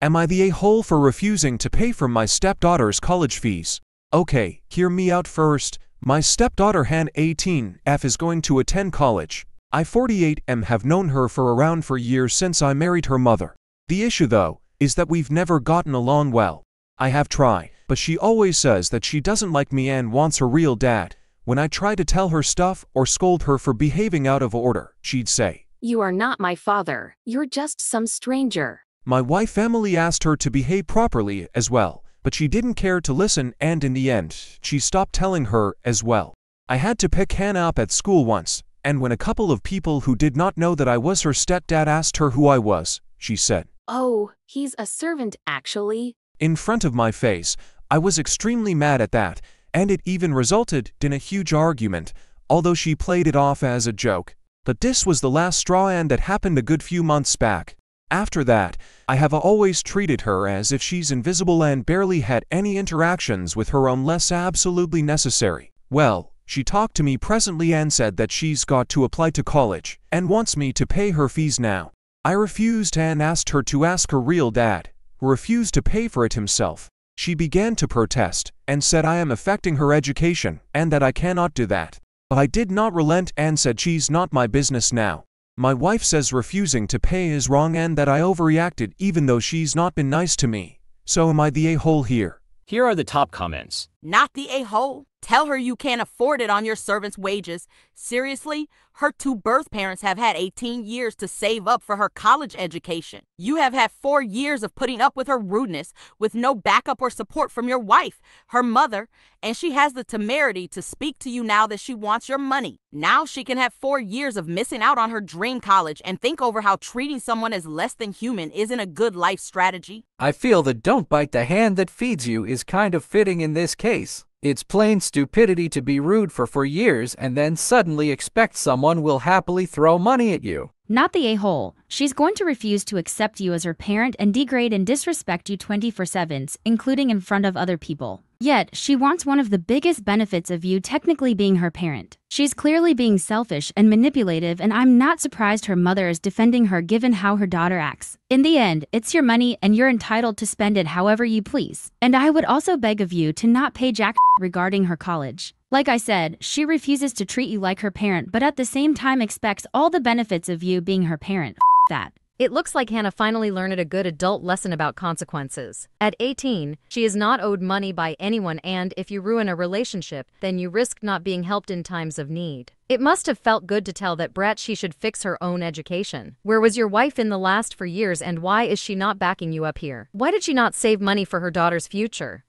Am I the a-hole for refusing to pay for my stepdaughter's college fees? Okay, hear me out first. My stepdaughter Han 18F is going to attend college. I 48M have known her for around 4 years since I married her mother. The issue though, is that we've never gotten along well. I have tried, but she always says that she doesn't like me and wants her real dad. When I try to tell her stuff or scold her for behaving out of order, she'd say, "You are not my father, you're just some stranger." My wife family asked her to behave properly as well, but she didn't care to listen and in the end, she stopped telling her as well. I had to pick Hannah up at school once, and when a couple of people who did not know that I was her stepdad asked her who I was, she said, "Oh, he's a servant actually." in front of my face. I was extremely mad at that, and it even resulted in a huge argument, although she played it off as a joke. But this was the last straw and that happened a good few months back. After that, I have always treated her as if she's invisible and barely had any interactions with her unless absolutely necessary. Well, she talked to me presently and said that she's got to apply to college and wants me to pay her fees now. I refused and asked her to ask her real dad, who refused to pay for it himself. She began to protest and said I am affecting her education and that I cannot do that. But I did not relent and said she's not my business now. My wife says refusing to pay is wrong and that I overreacted even though she's not been nice to me. So am I the a-hole here? Here are the top comments. Not the a-hole. Tell her you can't afford it on your servant's wages. Seriously? Her 2 birth parents have had 18 years to save up for her college education. You have had 4 years of putting up with her rudeness with no backup or support from your wife, her mother, and she has the temerity to speak to you now that she wants your money. Now she can have 4 years of missing out on her dream college and think over how treating someone as less than human isn't a good life strategy. I feel that "don't bite the hand that feeds you" is kind of fitting in this case. It's plain stupidity to be rude for 4 years and then suddenly expect someone will happily throw money at you. Not the a-hole. She's going to refuse to accept you as her parent and degrade and disrespect you 24/7, including in front of other people. Yet, she wants one of the biggest benefits of you technically being her parent. She's clearly being selfish and manipulative, and I'm not surprised her mother is defending her given how her daughter acts. In the end, it's your money and you're entitled to spend it however you please. And I would also beg of you to not pay jack regarding her college. Like I said, she refuses to treat you like her parent but at the same time expects all the benefits of you being her parent. That. It looks like Hannah finally learned a good adult lesson about consequences. At 18, she is not owed money by anyone, and if you ruin a relationship, then you risk not being helped in times of need. It must have felt good to tell that brat she should fix her own education. Where was your wife in the last 4 years and why is she not backing you up here? Why did she not save money for her daughter's future?